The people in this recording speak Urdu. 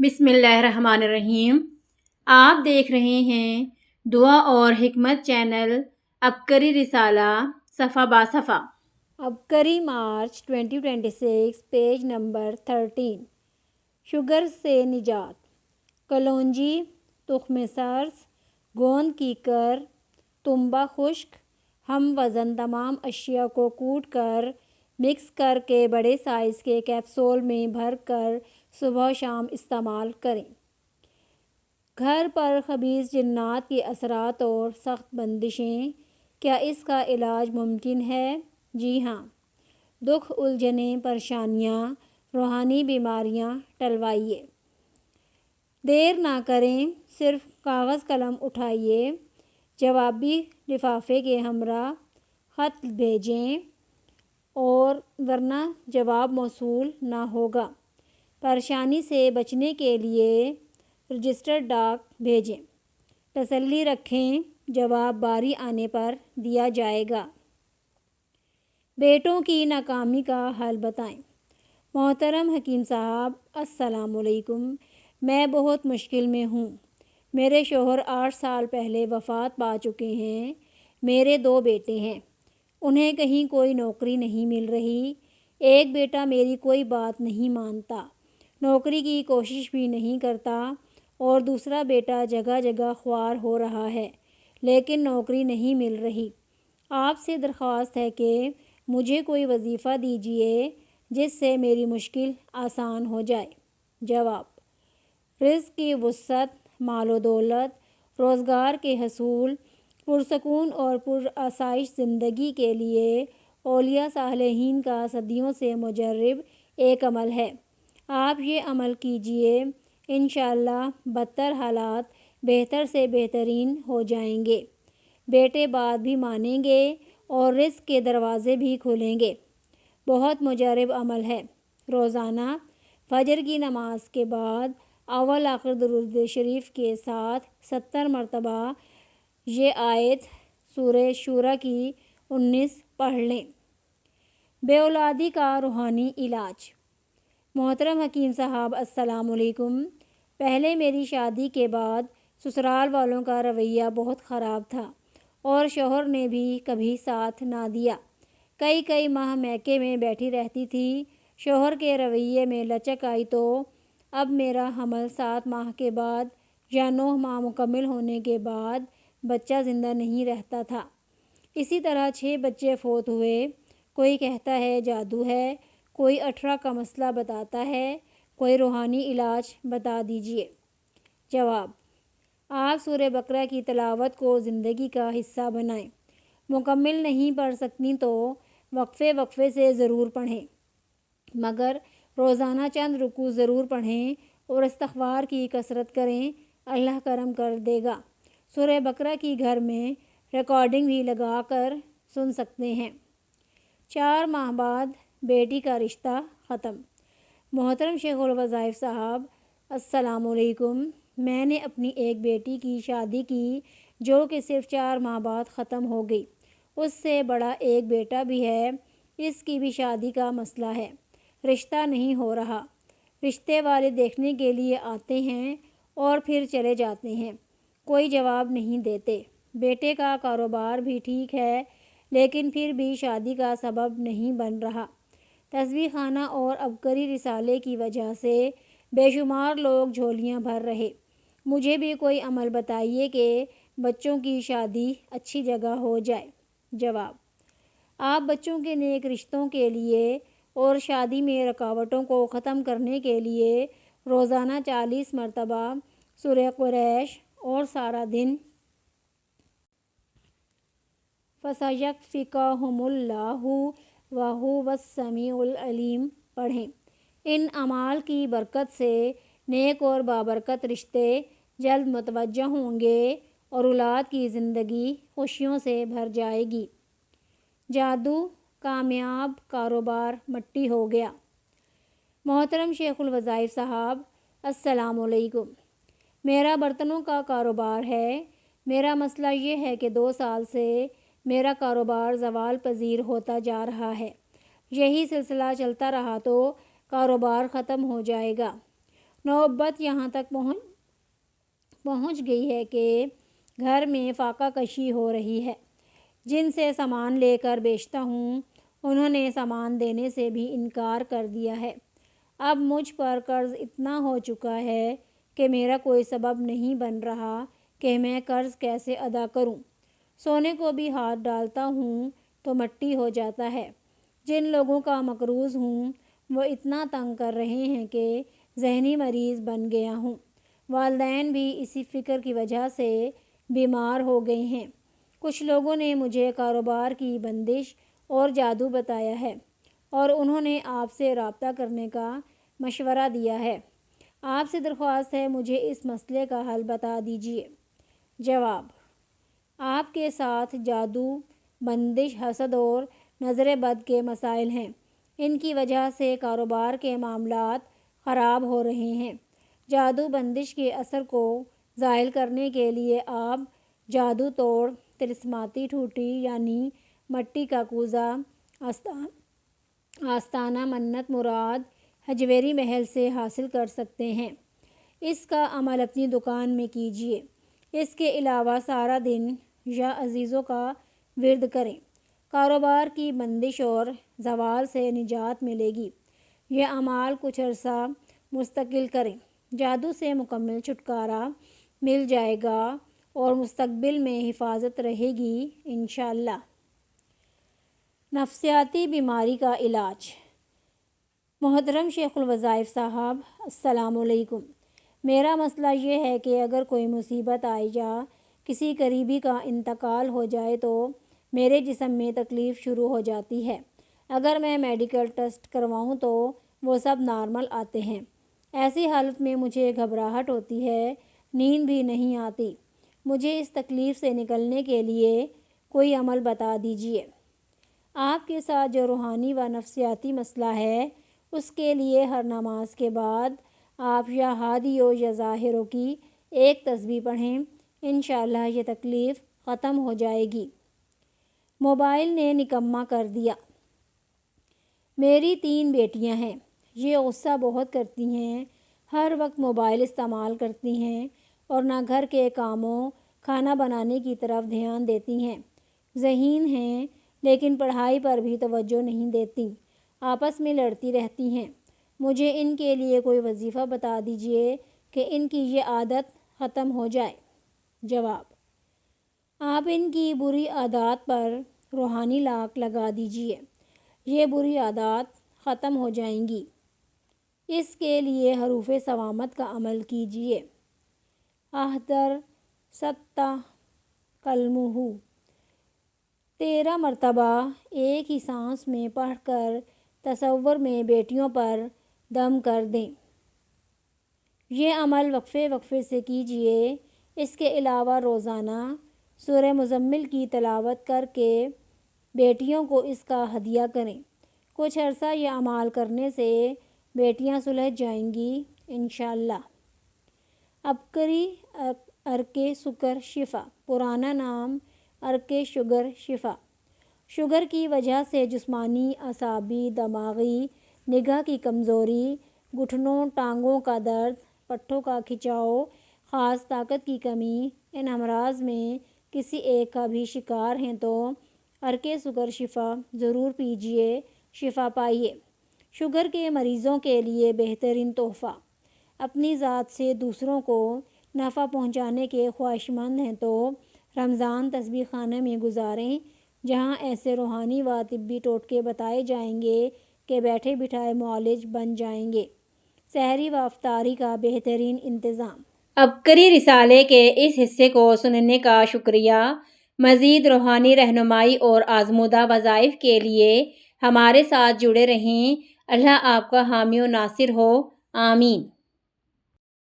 بسم اللہ الرحمن الرحیم۔ آپ دیکھ رہے ہیں دعا اور حکمت چینل عبقری رسالہ صفحہ باصفحہ۔ عبقری مارچ 2026 پیج نمبر 13۔ شوگر سے نجات۔ کلونجی، تخم سرس، گوند کیکر، تنبا خشک، ہم وزن تمام اشیاء کو کوٹ کر مکس کر کے بڑے سائز کے کیپسول میں بھر کر صبح شام استعمال کریں۔ گھر پر خبیث جنات کے اثرات اور سخت بندشیں، کیا اس کا علاج ممکن ہے؟ جی ہاں۔ دکھ، الجھنیں، پریشانیاں، روحانی بیماریاں ٹلوائیے۔ دیر نہ کریں، صرف کاغذ قلم اٹھائیے، جوابی لفافے کے ہمراہ خط بھیجیں اور ورنہ جواب موصول نہ ہوگا۔ پریشانی سے بچنے کے لیے رجسٹرڈ ڈاک بھیجیں۔ تسلی رکھیں، جواب باری آنے پر دیا جائے گا۔ بیٹوں کی ناکامی کا حل بتائیں۔ محترم حکیم صاحب، السلام علیکم۔ میں بہت مشکل میں ہوں۔ میرے شوہر 8 سال پہلے وفات پا چکے ہیں۔ میرے 2 بیٹے ہیں۔ انہیں کہیں کوئی نوکری نہیں مل رہی۔ ایک بیٹا میری کوئی بات نہیں مانتا، نوکری کی کوشش بھی نہیں کرتا، اور دوسرا بیٹا جگہ جگہ خوار ہو رہا ہے، لیکن نوکری نہیں مل رہی۔ آپ سے درخواست ہے کہ مجھے کوئی وظیفہ دیجیے جس سے میری مشکل آسان ہو جائے۔ جواب: رزق کی وسعت، مال و دولت، روزگار کے حصول، پرسکون اور پرآسائش زندگی کے لیے اولیاء صالحین کا صدیوں سے مجرب ایک عمل ہے۔ آپ یہ عمل کیجئے، انشاءاللہ بدتر حالات بہتر سے بہترین ہو جائیں گے، بیٹے بات بھی مانیں گے اور رزق کے دروازے بھی کھلیں گے۔ بہت مجرب عمل ہے۔ روزانہ فجر کی نماز کے بعد اول آخر درود شریف کے ساتھ 70 مرتبہ یہ آیت سورہ شورى کی 19 پڑھ لیں۔ بے اولادی کا روحانی علاج۔ محترم حکیم صاحب، السلام علیکم۔ پہلے میری شادی کے بعد سسرال والوں کا رویہ بہت خراب تھا اور شوہر نے بھی کبھی ساتھ نہ دیا۔ کئی ماہ میکے میں بیٹھی رہتی تھی۔ شوہر کے رویے میں لچک آئی تو اب میرا حمل 7 ماہ کے بعد یا 9 ماہ مکمل ہونے کے بعد بچہ زندہ نہیں رہتا تھا۔ اسی طرح 6 بچے فوت ہوئے۔ کوئی کہتا ہے جادو ہے، کوئی 18 کا مسئلہ بتاتا ہے، کوئی روحانی علاج بتا دیجئے۔ جواب: آپ سورہ بقرہ کی تلاوت کو زندگی کا حصہ بنائیں۔ مکمل نہیں پڑھ سکتی تو وقفے سے ضرور پڑھیں، مگر روزانہ چند رکوع ضرور پڑھیں اور استغفار کی کثرت کریں، اللہ کرم کر دے گا۔ سورہ بقرہ کی گھر میں ریکارڈنگ بھی لگا کر سن سکتے ہیں۔ 4 ماہ بعد بیٹی کا رشتہ ختم۔ محترم شیخ الوظائف صاحب، السلام علیکم۔ میں نے اپنی ایک بیٹی کی شادی کی جو کہ صرف 4 ماہ بعد ختم ہو گئی۔ اس سے بڑا ایک بیٹا بھی ہے، اس کی بھی شادی کا مسئلہ ہے، رشتہ نہیں ہو رہا۔ رشتے والے دیکھنے کے لیے آتے ہیں اور پھر چلے جاتے ہیں، کوئی جواب نہیں دیتے۔ بیٹے کا کاروبار بھی ٹھیک ہے، لیکن پھر بھی شادی کا سبب نہیں بن رہا۔ تسبیح خانہ اور عبقری رسالے کی وجہ سے بے شمار لوگ جھولیاں بھر رہے۔ مجھے بھی کوئی عمل بتائیے کہ بچوں کی شادی اچھی جگہ ہو جائے۔ جواب: آپ بچوں کے نیک رشتوں کے لیے اور شادی میں رکاوٹوں کو ختم کرنے کے لیے روزانہ 40 مرتبہ سورہ قریش اور سارا دن فَسَيَكْفِيكَهُمُ اللَّهُ وَهُوَ السَّمِيعُ الْعَلِيمُ پڑھیں۔ ان اعمال کی برکت سے نیک اور بابرکت رشتے جلد متوجہ ہوں گے اور اولاد کی زندگی خوشیوں سے بھر جائے گی۔ جادو، کامیاب کاروبار مٹی ہو گیا۔ محترم شیخ الوظائف صاحب، السلام علیکم۔ میرا برتنوں کا کاروبار ہے۔ میرا مسئلہ یہ ہے کہ 2 سال سے میرا کاروبار زوال پذیر ہوتا جا رہا ہے۔ یہی سلسلہ چلتا رہا تو کاروبار ختم ہو جائے گا۔ نوبت یہاں تک پہنچ گئی ہے کہ گھر میں فاقہ کشی ہو رہی ہے۔ جن سے سامان لے کر بیچتا ہوں انہوں نے سامان دینے سے بھی انکار کر دیا ہے۔ اب مجھ پر قرض اتنا ہو چکا ہے کہ میرا کوئی سبب نہیں بن رہا کہ میں قرض کیسے ادا کروں۔ سونے کو بھی ہاتھ ڈالتا ہوں تو مٹی ہو جاتا ہے۔ جن لوگوں کا مقروض ہوں وہ اتنا تنگ کر رہے ہیں کہ ذہنی مریض بن گیا ہوں۔ والدین بھی اسی فکر کی وجہ سے بیمار ہو گئے ہیں۔ کچھ لوگوں نے مجھے کاروبار کی بندش اور جادو بتایا ہے اور انہوں نے آپ سے رابطہ کرنے کا مشورہ دیا ہے۔ آپ سے درخواست ہے مجھے اس مسئلے کا حل بتا دیجیے۔ جواب: آپ کے ساتھ جادو، بندش، حسد اور نظر بد کے مسائل ہیں۔ ان کی وجہ سے کاروبار کے معاملات خراب ہو رہے ہیں۔ جادو بندش کے اثر کو زائل کرنے کے لیے آپ جادو توڑ، طلسماتی ٹوٹی یعنی مٹی کا کوزہ، آستانہ منت مراد ہجویری محل سے حاصل کر سکتے ہیں۔ اس کا عمل اپنی دکان میں کیجیے۔ اس کے علاوہ سارا دن یا عزیزوں کا ورد کریں۔ کاروبار کی بندش اور زوال سے نجات ملے گی۔ یہ اعمال کچھ عرصہ مستقل کریں۔ جادو سے مکمل چھٹکارا مل جائے گا اور مستقبل میں حفاظت رہے گی انشاءاللہ۔ نفسیاتی بیماری کا علاج۔ محترم شیخ الوظائف صاحب، السلام علیکم۔ میرا مسئلہ یہ ہے کہ اگر کوئی مصیبت آئے یا کسی قریبی کا انتقال ہو جائے تو میرے جسم میں تکلیف شروع ہو جاتی ہے۔ اگر میں میڈیکل ٹیسٹ کرواؤں تو وہ سب نارمل آتے ہیں۔ ایسی حالت میں مجھے گھبراہٹ ہوتی ہے، نیند بھی نہیں آتی۔ مجھے اس تکلیف سے نکلنے کے لیے کوئی عمل بتا دیجیے۔ آپ کے ساتھ جو روحانی و نفسیاتی مسئلہ ہے اس کے لیے ہر نماز کے بعد آپ یا ہادیوں یا ظاہروں کی ایک تسبیح پڑھیں، انشاءاللہ یہ تکلیف ختم ہو جائے گی۔ موبائل نے نکما کر دیا۔ میری 3 بیٹیاں ہیں۔ یہ غصہ بہت کرتی ہیں، ہر وقت موبائل استعمال کرتی ہیں اور نہ گھر کے کاموں، کھانا بنانے کی طرف دھیان دیتی ہیں۔ ذہین ہیں لیکن پڑھائی پر بھی توجہ نہیں دیتی، آپس میں لڑتی رہتی ہیں۔ مجھے ان کے لیے کوئی وظیفہ بتا دیجیے کہ ان کی یہ عادت ختم ہو جائے۔ جواب: آپ ان کی بری عادات پر روحانی لاک لگا دیجیے، یہ بری عادات ختم ہو جائیں گی۔ اس کے لیے حروف صوامت کا عمل کیجیے۔ احضر ستہ کلمہ 13 مرتبہ ایک ہی سانس میں پڑھ کر تصور میں بیٹیوں پر دم کر دیں۔ یہ عمل وقفے سے کیجیے۔ اس کے علاوہ روزانہ سورہ مزمل کی تلاوت کر کے بیٹیوں کو اس کا ہدیہ کریں۔ کچھ عرصہ یہ اعمال کرنے سے بیٹیاں سلجھ جائیں گی انشاءاللہ۔ عبقری ارک سکر شفا، پرانا نام ارک شوگر شفا۔ شوگر کی وجہ سے جسمانی، اعصابی، دماغی، نگاہ کی کمزوری، گھٹنوں ٹانگوں کا درد، پٹھوں کا کھچاؤ، خاص طاقت کی کمی، ان امراض میں کسی ایک کا بھی شکار ہیں تو ارک سکر شفا ضرور پیجیے، شفا پائیے۔ شوگر کے مریضوں کے لیے بہترین تحفہ۔ اپنی ذات سے دوسروں کو نفع پہنچانے کے خواہشمند ہیں تو رمضان تسبیح خانے میں گزاریں، جہاں ایسے روحانی و طبی ٹوٹکے بتائے جائیں گے کہ بیٹھے بٹھائے معالج بن جائیں گے۔ سحری و افطاری کا بہترین انتظام۔ عبقری رسالے کے اس حصے کو سننے کا شکریہ۔ مزید روحانی رہنمائی اور آزمودہ وظائف کے لیے ہمارے ساتھ جڑے رہیں۔ اللہ آپ کا حامی و ناصر ہو، آمین۔